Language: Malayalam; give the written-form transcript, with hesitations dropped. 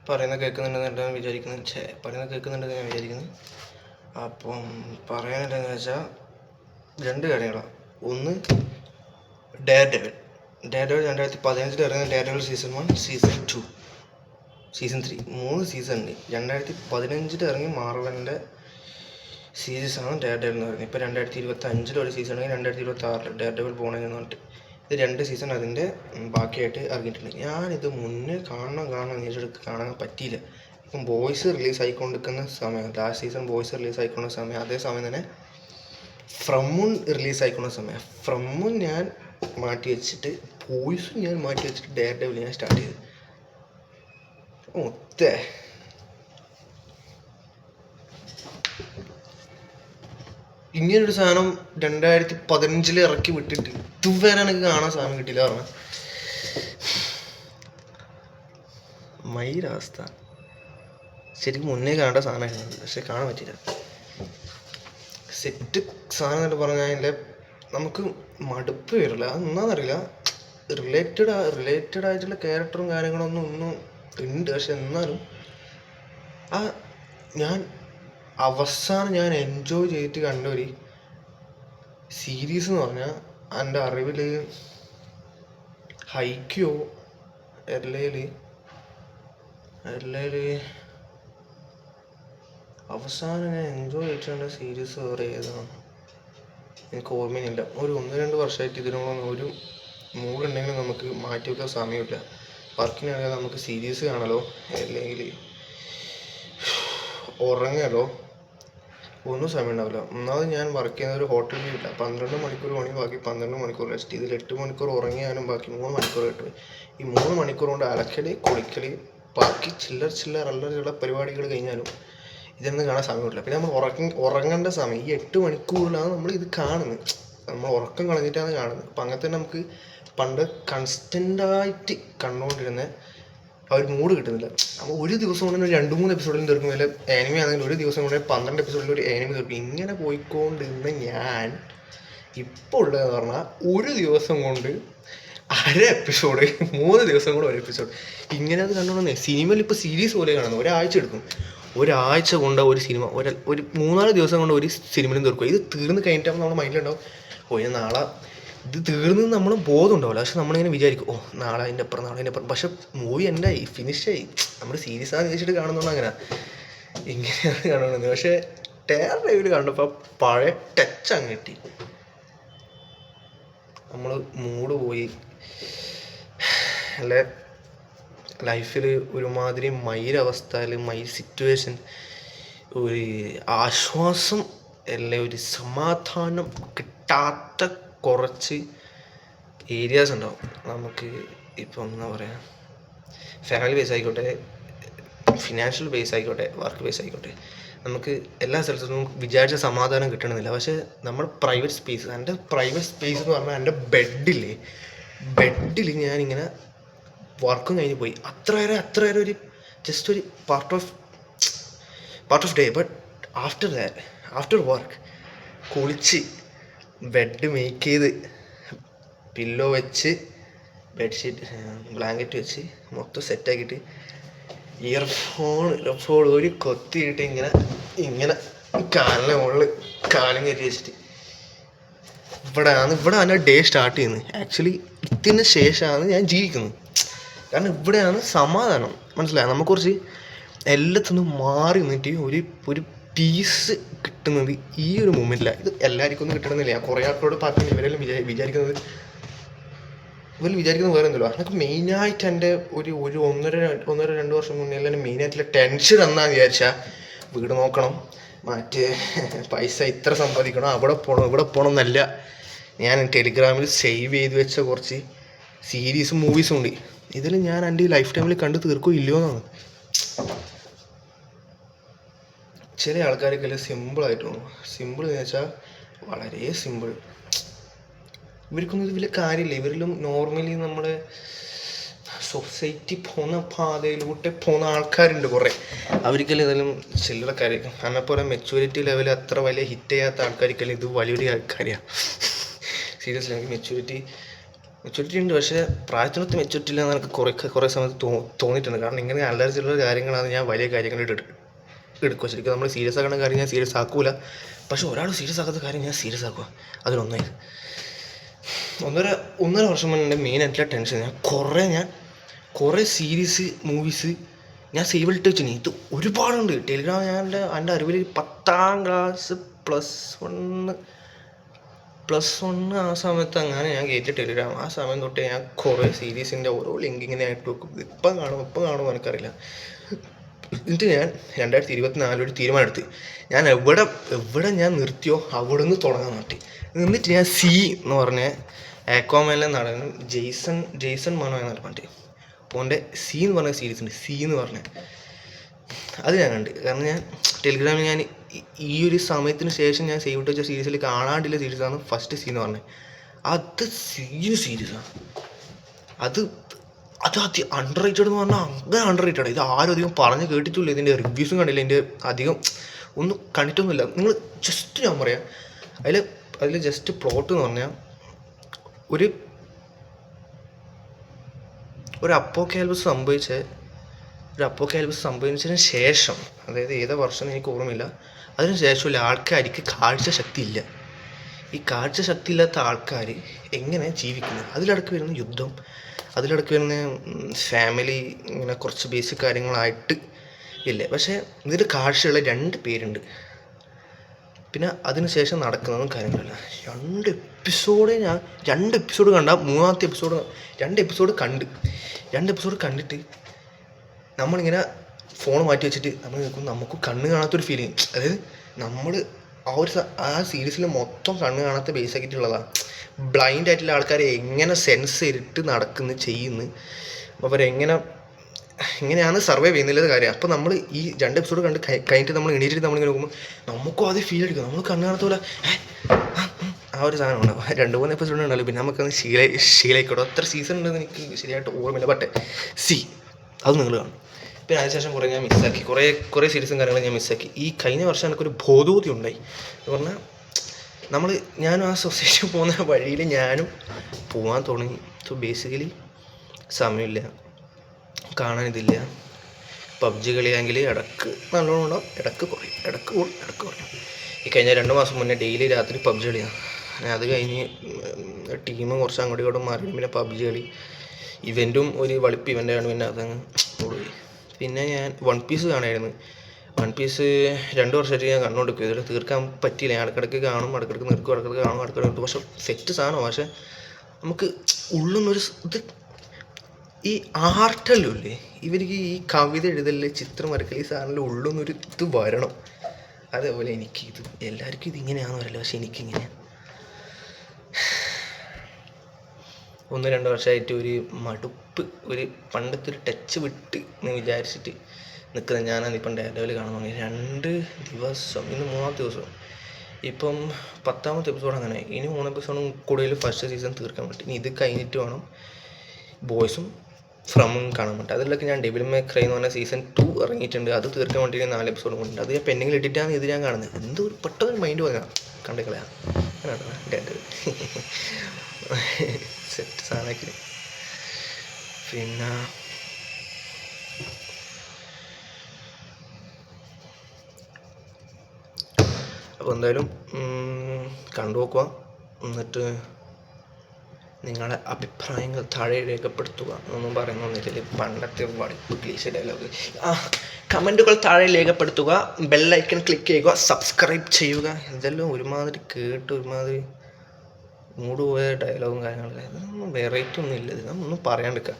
പറയുന്നത് കേൾക്കുന്നുണ്ടെന്ന് ഞാൻ വിചാരിക്കുന്നത്. അപ്പം പറയാനെന്താണെന്ന് വെച്ചാൽ 2 കാര്യങ്ങളാണ്. ഒന്ന്, ഡെയർ ഡെവിൾ 2015 ഇറങ്ങിയ dare devil season 1, season 2, season 3, 3 സീസണിൽ 2015 ഇറങ്ങി മാർവലിൻ്റെ സീരീസാണ് ഡെയർ ഡെവിൾ എന്ന് പറയുന്നത്. ഇപ്പോൾ 2025 ഒരു സീസൺ ആണെങ്കിൽ 2026 ഡെയർ ഡെവിൾ പോകണമെന്ന് പറഞ്ഞിട്ട് ഇത് 2 സീസൺ അതിൻ്റെ ബാക്കിയായിട്ട് ഇറങ്ങിയിട്ടുണ്ട്. ഞാനിത് മുന്നേ കാണണം നേരിട്ട് കാണാൻ പറ്റിയില്ല. ഇപ്പം ബോയ്സ് റിലീസ് ആയിക്കൊണ്ടിരിക്കുന്ന സമയം, ലാസ്റ്റ് സീസൺ ബോയ്സ് റിലീസ് ആയിക്കൊണ്ട സമയം, അതേ സമയം തന്നെ ഫ്രമ്മുൻ റിലീസ് ആയിക്കൊണ്ട സമയം. ഫ്രമ്മുൻ ഞാൻ മാറ്റി വെച്ചിട്ട് ബോയ്സും ഞാൻ മാറ്റി വെച്ചിട്ട് ഡെയർ ഡെവിൾ ഞാൻ സ്റ്റാർട്ട് ചെയ്തു. ഒത്തേ ഇങ്ങനൊരു സാധനം 2015 ഇറക്കി വിട്ടിട്ട് ഇതുവരെ എനിക്ക് കാണാൻ സാധനം കിട്ടിയില്ല. പറഞ്ഞ മയിലവസ്ഥ. ശരിക്കും മുന്നേ കാണേണ്ട സാധനമായിരുന്നു, പക്ഷെ കാണാൻ പറ്റില്ല. സെറ്റ് സാധനം എന്നൊക്കെ പറഞ്ഞാൽ അതിൻ്റെ നമുക്ക് മടുപ്പ് വരില്ല. അതെന്നാന്നറിയില്ല, റിലേറ്റഡ് ആയിട്ടുള്ള ക്യാരക്ടറും കാര്യങ്ങളൊന്നും ഉണ്ട്. പക്ഷെ എന്നാലും അവസാനം ഞാൻ എൻജോയ് ചെയ്തിട്ട് കണ്ട ഒരു സീരീസ് എന്ന് പറഞ്ഞാൽ എൻ്റെ അറിവിൽ ഹൈക്യോ എല്ലയിൽ അവസാനം ഞാൻ എൻജോയ് ചെയ്തിട്ടുള്ള സീരീസ് വേറെ ഏതാണ് എനിക്ക് ഓർമ്മയില്ല. ഒരു 1-2 വർഷമായിട്ട് ഇതിനോടൊന്നും ഒരു മൂടുണ്ടെങ്കിലും നമുക്ക് മാറ്റി വെക്കാൻ സമയമില്ല. വർക്കിനാണെങ്കിൽ നമുക്ക് സീരീസ് കാണലോ അല്ലെങ്കിൽ ഉറങ്ങലോ ഒന്നും സമയം ഉണ്ടാവില്ല. ഒന്നാമത് ഞാൻ വർക്ക് ചെയ്യുന്ന ഒരു ഹോട്ടലിലില്ല. 12 മണിക്കൂർ പണി, ബാക്കി 12 മണിക്കൂർ റെസ്റ്റ്. ഇതിൽ 8 മണിക്കൂർ ഉറങ്ങിയാലും ബാക്കി 3 മണിക്കൂർ കിട്ടും. ഈ 3 മണിക്കൂർ കൊണ്ട് അലക്കല്, കുളിക്കല്, ബാക്കി ചില്ലറ പരിപാടികൾ കഴിഞ്ഞാലും ഇതൊന്നും കാണാൻ സമയമില്ല. പിന്നെ നമ്മൾ ഉറങ്ങേണ്ട സമയം ഈ 8 മണിക്കൂറിലാണ് നമ്മൾ ഇത് കാണുന്നത്. നമ്മൾ ഉറക്കം കളഞ്ഞിട്ടാണ് കാണുന്നത്. അപ്പം അങ്ങനെ തന്നെ നമുക്ക് പണ്ട് കൺസ്റ്റൻ്റായിട്ട് കണ്ടുകൊണ്ടിരുന്ന ആ ഒരു മൂഡ് കിട്ടുന്നില്ല. അപ്പോൾ ഒരു ദിവസം കൊണ്ട് 2-3 എപ്പിസോഡിൽ തീർക്കും. അല്ല ആനിമി ആണെങ്കിൽ ഒരു ദിവസം കൊണ്ട് 12 എപ്പിസോഡിൽ ഒരു ആനിമി തീർക്കും. ഇങ്ങനെ പോയിക്കൊണ്ടിരുന്ന ഞാൻ ഇപ്പോൾ ഉള്ളതെന്ന് പറഞ്ഞാൽ ഒരു ദിവസം കൊണ്ട് 1/2 എപ്പിസോഡ്, 3 ദിവസം കൊണ്ട് 1 എപ്പിസോഡ്, ഇങ്ങനെ അത് കണ്ടുകൊണ്ടേ. സിനിമയിൽ ഇപ്പോൾ സീരീസ് പോലെ കാണുന്നത് ഒരാഴ്ച എടുക്കും. ഒരാഴ്ച കൊണ്ട് ഒരു സിനിമ ഒരു 3-4 ദിവസം കൊണ്ട് ഒരു സിനിമയിലും തീർക്കും. ഇത് തീർന്ന് കഴിഞ്ഞിട്ടാകുമ്പോൾ നമ്മുടെ മൈൻഡിലുണ്ടാവും, നാളെ ഇത് തീർന്ന് നമ്മൾ ബോധം ഉണ്ടാവില്ല. പക്ഷെ നമ്മളിങ്ങനെ വിചാരിക്കും, നാളെ അതിൻ്റെ അപ്പുറം. പക്ഷെ മൂവി എന്തായി, ഫിനിഷായി. നമ്മൾ സീരീസാന്ന് വെച്ചിട്ട് കാണുന്നതുകൊണ്ട് അങ്ങനെ ഇങ്ങനെയാണ് കാണുന്നത്. പക്ഷെ ഡെയർ ഡെവിൾ കണ്ടപ്പോൾ പഴയ ടച്ച് അങ്ങ് കിട്ടി. നമ്മൾ മൂഡ് പോയി. അല്ലെ ലൈഫിൽ ഒരുമാതിരി മയിലവസ്ഥയിൽ സിറ്റുവേഷൻ, ഒരു ആശ്വാസം അല്ലെ ഒരു സമാധാനം കിട്ടാത്ത കുറച്ച് ഏരിയാസ് ഉണ്ടാവും നമുക്ക്. ഇപ്പം എന്താ പറയുക, ഫാമിലി ബേസ് ആയിക്കോട്ടെ, ഫിനാൻഷ്യൽ ബേസ് ആയിക്കോട്ടെ, വർക്ക് ബേസ് ആയിക്കോട്ടെ, നമുക്ക് എല്ലാ സ്ഥലത്തുനിന്നും വിചാരിച്ച സമാധാനം കിട്ടണമെന്നില്ല. പക്ഷെ നമ്മൾ പ്രൈവറ്റ് സ്പേസ്, എൻ്റെ പ്രൈവറ്റ് സ്പേസ് എന്ന് പറഞ്ഞാൽ എൻ്റെ ബെഡിൽ ഞാനിങ്ങനെ വർക്കും കഴിഞ്ഞ് പോയി അത്ര വരെ ഒരു ജസ്റ്റ് ഒരു part off day. But after work കുളിച്ച് ബെഡ് മേക്ക് ചെയ്ത് പില്ലോ വെച്ച് ബെഡ്ഷീറ്റ് ബ്ലാങ്കറ്റ് വെച്ച് മൊത്തം സെറ്റാക്കിയിട്ട് ഇയർഫോൺ ഒരു കൊത്തിയിട്ട് ഇങ്ങനെ കാലിൻ്റെ മുകളിൽ കാലും കയറ്റി വെച്ചിട്ട് ഇവിടെയാണ് ഡേ സ്റ്റാർട്ട് ചെയ്യുന്നത്. ആക്ച്വലി ഇതിന് ശേഷമാണ് ഞാൻ ജീവിക്കുന്നത്. കാരണം ഇവിടെയാണ് സമാധാനം. മനസ്സിലായി? നമുക്ക് കുറച്ച് എല്ലാത്തിനും മാറി നിന്നിട്ട് ഒരു പീസ് കിട്ടുന്നത് ഈ ഒരു മൊമെൻറ്റിലാണ്. ഇത് എല്ലാവർക്കും ഒന്നും കിട്ടണമെന്നില്ല. ഞാൻ കുറേ ആൾക്കാരോട് പറഞ്ഞു, ഇവരെല്ലാം വിചാരിക്കുന്നത് വേറെ എന്തല്ലോ. എനിക്ക് മെയിനായിട്ട് എൻ്റെ ഒരു 1-2 വർഷം മുന്നേ എല്ലാം മെയിനായിട്ടുള്ള ടെൻഷൻ എന്നാന്ന് വിചാരിച്ചാൽ, വീട് നോക്കണം, മറ്റേ പൈസ ഇത്ര സമ്പാദിക്കണം, അവിടെ പോകണം എന്നല്ല. ഞാൻ ടെലിഗ്രാമിൽ സേവ് ചെയ്ത് വെച്ച കുറച്ച് സീരീസും മൂവീസും ഉണ്ട്. ഇതിൽ ഞാൻ എൻ്റെ ലൈഫ് ടൈമിൽ കണ്ട് തീർക്കോ ഇല്ലയോ എന്നാണ്. ചില ആൾക്കാർക്കെല്ലാം സിമ്പിളായിട്ട് തോന്നും. സിമ്പിൾ എന്ന് വെച്ചാൽ വളരെ സിമ്പിൾ. ഇവർക്കൊന്നും ഇത് വലിയ കാര്യമില്ല. ഇവരിലും നോർമലി നമ്മുടെ സൊസൈറ്റി പോകുന്ന പാതയിലൂടെ പോകുന്ന ആൾക്കാരുണ്ട് കുറേ. അവർക്കെല്ലാം ഇതെല്ലാം ചില്ലറ കാര്യമായിരിക്കും. എന്നെപ്പോലെ മെച്യൂരിറ്റി ലെവൽ അത്ര വലിയ ഹിറ്റ് ചെയ്യാത്ത ആൾക്കാർക്കെല്ലാം ഇത് വലിയൊരു കാര്യമാണ്. സീരിയസ്ലി, എനിക്ക് മെച്യൂരിറ്റി മെച്യൂരിറ്റി ഉണ്ട്, പക്ഷേ പ്രായത്തിനൊത്ത് മെച്യൂരിറ്റി ഇല്ല എന്ന് എനിക്ക് കുറേ സമയത്ത് തോന്നിയിട്ടുണ്ട്. കാരണം ഇങ്ങനെ അല്ലറ കാര്യങ്ങളാണ് ഞാൻ വലിയ കാര്യങ്ങളായിട്ട് എടുക്കുക. ശരിക്കും നമ്മൾ സീരിയസ് ആക്കുന്ന കാര്യം ഞാൻ സീരിയസ് ആക്കൂല, പക്ഷെ ഒരാൾ സീരിയസ് ആക്കാത്ത കാര്യം ഞാൻ സീരിയസ് ആക്കുക. അതിലൊന്നായത് ഒന്നര വർഷം മുന്നേ എൻ്റെ മെയിനായിട്ടുള്ള ടെൻഷൻ ഞാൻ കുറേ സീരീസ് മൂവീസ് ഞാൻ സേവ് ഇട്ട് വെച്ചിന്. ഇത് ഒരുപാടുണ്ട് ടെലിഗ്രാം. എൻ്റെ അറിവിൽ 10ാം ക്ലാസ് +1 ആ സമയത്ത് അങ്ങനെ ഞാൻ കയറ്റിയ ടെലിഗ്രാം. ആ സമയം തൊട്ട് ഞാൻ കുറേ സീരീസിൻ്റെ ഓരോ ലിങ്ക് ഇങ്ങനെ ആയിട്ട് വെക്കും. ഇപ്പം കാണുമോ എനിക്കറിയില്ല. എന്നിട്ട് ഞാൻ 2024 ഒരു തീരുമാനം എടുത്ത്, ഞാൻ എവിടെ ഞാൻ നിർത്തിയോ അവിടെ നിന്ന് തുടങ്ങാൻ പറ്റി. എന്നിട്ട് ഞാൻ സി എന്ന് പറഞ്ഞ ആക്വാമാനിലെ നടനും ജെയ്സൺ മനോ എന്നാണ് പറഞ്ഞിട്ട് ഓൻ്റെ സി എന്ന് പറഞ്ഞ സീരീസ് ഉണ്ട്. സി എന്ന് പറഞ്ഞ അത് ഞാൻ കണ്ട്. കാരണം ഞാൻ ടെലിഗ്രാമിൽ ഞാൻ ഈ ഒരു സമയത്തിന് ശേഷം ഞാൻ സേവ് ഇട്ട് വെച്ച സീരീസിൽ കാണാണ്ടില്ല സീരീസാണ് ഫസ്റ്റ് സി എന്ന് പറഞ്ഞത്. അത് സീരീസാണ്. അത് അണ്ടർ റേറ്റഡ് എന്ന് പറഞ്ഞാൽ അങ്ങനെ അണ്ടർ റേറ്റഡ്. ഇത് ആരും അധികം പറഞ്ഞ് കേട്ടിട്ടില്ല, ഇതിൻ്റെ റിവ്യൂസും കണ്ടില്ല, ഇതിൻ്റെ അധികം ഒന്നും കണ്ടിട്ടൊന്നുമില്ല. നിങ്ങൾ ജസ്റ്റ് ഞാൻ പറയാം, അതിൽ ജസ്റ്റ് പ്ലോട്ട് എന്ന് പറഞ്ഞാൽ ഒരു അപ്പോക്കാലിപ്സ് സംഭവിച്ചതിന് ശേഷം, അതായത് ഏതാ വർഷം എനിക്ക് ഓർമ്മയില്ല, അതിന് ശേഷമില്ല ആൾക്കാർക്ക് കാഴ്ചശക്തി ഇല്ല. ഈ കാഴ്ചശക്തി ഇല്ലാത്ത ആൾക്കാർ എങ്ങനെ ജീവിക്കുന്നത്, അതിലിടക്ക് വരുന്ന യുദ്ധം, അതിലിടക്ക് വരുന്ന ഫാമിലി, ഇങ്ങനെ കുറച്ച് ബേസിക് കാര്യങ്ങളായിട്ട് ഇല്ല. പക്ഷേ ഇതിൽ കാഴ്ചയുള്ള 2 പേരുണ്ട്. പിന്നെ അതിന് ശേഷം നടക്കുന്നതും കാര്യങ്ങളില്ല. 2 എപ്പിസോഡ് കണ്ടാൽ 3ാമത്തെ എപ്പിസോഡ് 2 എപ്പിസോഡ് കണ്ടിട്ട് നമ്മളിങ്ങനെ ഫോൺ മാറ്റി വെച്ചിട്ട് നമ്മൾ നിൽക്കും. നമുക്ക് കണ്ണ് കാണാത്തൊരു ഫീലിങ്. അതായത് നമ്മൾ ആ സീരീസിൽ മൊത്തം കണ്ണ് കാണാത്ത ബേസ് ആക്കിയിട്ടുള്ളതാണ്. ബ്ലൈൻഡ് ആയിട്ടുള്ള ആൾക്കാരെ എങ്ങനെ സെൻസ് ചെയ്തിട്ട് ചെയ്യുന്നു, എങ്ങനെയാണ് സർവൈവ് ചെയ്യുന്നില്ല കാര്യം. അപ്പോൾ നമ്മൾ ഈ 2 എപ്പിസോഡ് കഴിഞ്ഞിട്ട് നമ്മൾ എണീറ്റിട്ട് നമ്മളിങ്ങനെ നോക്കുമ്പോൾ നമുക്കും അത് ഫീൽ അടിക്കും. നമ്മൾ കണ്ണ് കാണാത്ത പോലെ ആ ഒരു സാധനം ഉണ്ടാവും. 2-3 എപ്പിസോഡ് ഉണ്ടല്ലോ, പിന്നെ നമുക്കത് ശീലമായിക്കോട്ടെ. അത്ര സീസൺ ഉണ്ടെന്ന് എനിക്ക് ശരിയായിട്ട് ഓർമ്മയില്ല. ബട്ട് അത് നിങ്ങൾ കാണും. പിന്നെ അതിനുശേഷം കുറേ ഞാൻ മിസ്സാക്കി, കുറേ സീരീസും കാര്യങ്ങളും ഞാൻ മിസ്സാക്കി. ഈ കഴിഞ്ഞ വർഷം എനിക്കൊരു ബോധോദയം ഉണ്ടായി എന്ന് പറഞ്ഞാൽ, ഞാനും ആ സൊസൈറ്റി പോകുന്ന വഴിയിൽ ഞാനും പോകാൻ തുടങ്ങി. സോ ബേസിക്കലി സമയമില്ല, കാണാനിതില്ല. പബ്ജി കളിയാണെങ്കിൽ ഇടക്ക് നല്ലോണം ഉണ്ടാവും, ഇടക്ക് കുറയും. ഈ കഴിഞ്ഞ 2 മാസം മുന്നേ ഡെയിലി രാത്രി പബ്ജി കളിയാണ്. അത് കഴിഞ്ഞ് ടീം കുറച്ച് അങ്ങോട്ടും ഇങ്ങോട്ടും മാറി. പിന്നെ പബ്ജി കളി ഇവൻറ്റും ഒരു വളിപ്പ് ഇവൻ്റാണ്. പിന്നെ അതങ്ങ് പോയി. പിന്നെ ഞാൻ വൺ പീസ് കാണായിരുന്നു. വൺ പീസ് 2 വർഷമായിട്ട് ഞാൻ കണ്ടുകൊണ്ടിരിക്കും. ഇതിൽ തീർക്കാൻ പറ്റിയില്ല. ഞാൻ ഇടയ്ക്കിടയ്ക്ക് കാണും, ഇടയ്ക്കിടയ്ക്ക് നിർക്കും, ഇടയ്ക്കിടയ്ക്ക് കാണും, ഇടയ്ക്കിടയ്ക്ക് നിർത്തും. പക്ഷെ സെറ്റ് സാധനമാണ്. പക്ഷെ നമുക്ക് ഉള്ളുന്നൊരു ഇത്, ഈ ആർട്ടല്ലോ ഇല്ലേ, ഇവർക്ക് ഈ കവിത എഴുതല്, ചിത്രം വരക്കല്, ഈ സാധനത്തിൽ ഉള്ളുന്നൊരു ഇത് വരണം. അതേപോലെ എനിക്കിത് എല്ലാവർക്കും ഇതിങ്ങനെയാണെന്ന് പറയില്ല, പക്ഷെ എനിക്കിങ്ങനെയാണ്. 1-2 വർഷമായിട്ട് ഒരു മടുപ്പ്, ഒരു പണ്ടത്തെ ഒരു ടച്ച് വിട്ട് എന്ന് വിചാരിച്ചിട്ട് നിൽക്കുന്നത് ഞാനാണ്. ഇപ്പം ഡയലോഗിൽ കാണാൻ തുടങ്ങി 2 ദിവസം, ഇന്ന് 3ാമത്തെ ദിവസം. ഇപ്പം 10ാമത്തെ എപ്പിസോഡ് അങ്ങനെ. ഇനി 3 എപ്പിസോഡും കൂടുതൽ ഫസ്റ്റ് സീസൺ തീർക്കാൻ പറ്റും. ഇനി ഇത് കഴിഞ്ഞിട്ട് വേണം ബോയ്സും ഫ്രമും കാണാൻ പറ്റും. അതിലൊക്കെ ഞാൻ ഡെവിൾ മേ ക്രൈ എന്ന് പറഞ്ഞ സീസൺ 2 ഇറങ്ങിയിട്ടുണ്ട്. അത് തീർക്കാൻ വേണ്ടി 4 എപ്പിസോഡ് കൊണ്ടുണ്ട്. അത് ഞാൻ പെൻഡിങ്ങിൽ ഇട്ടിട്ടാണ് ഇത് ഞാൻ കാണുന്നത്. എന്തോ ഒരു പെട്ടെന്ന് മൈൻഡ് പോകാം, കണ്ടു കളയാം. സെറ്റ് സാധനമാക്കി. പിന്നെ അപ്പോൾ എന്തായാലും കണ്ടു നോക്കുക. എന്നിട്ട് നിങ്ങളുടെ അഭിപ്രായങ്ങൾ താഴെ രേഖപ്പെടുത്തുക. ഒന്നും പറയുന്നൊന്നുമില്ല, പണ്ടത്തെ വടിപ്പ് ക്ലീശ ഡയലോഗ്. കമൻറ്റുകൾ താഴെ രേഖപ്പെടുത്തുക, ബെല്ലൈക്കൺ ക്ലിക്ക് ചെയ്യുക, സബ്സ്ക്രൈബ് ചെയ്യുക. ഇതെല്ലാം ഒരുമാതിരി ഒരുമാതിരി മൂഡ് പോയ ഡയലോഗും കാര്യങ്ങളൊക്കെ. ഇതൊന്നും വെറൈറ്റി ഒന്നും ഇല്ല. ഇതൊന്നും പറയാണ്ടിരിക്കുക.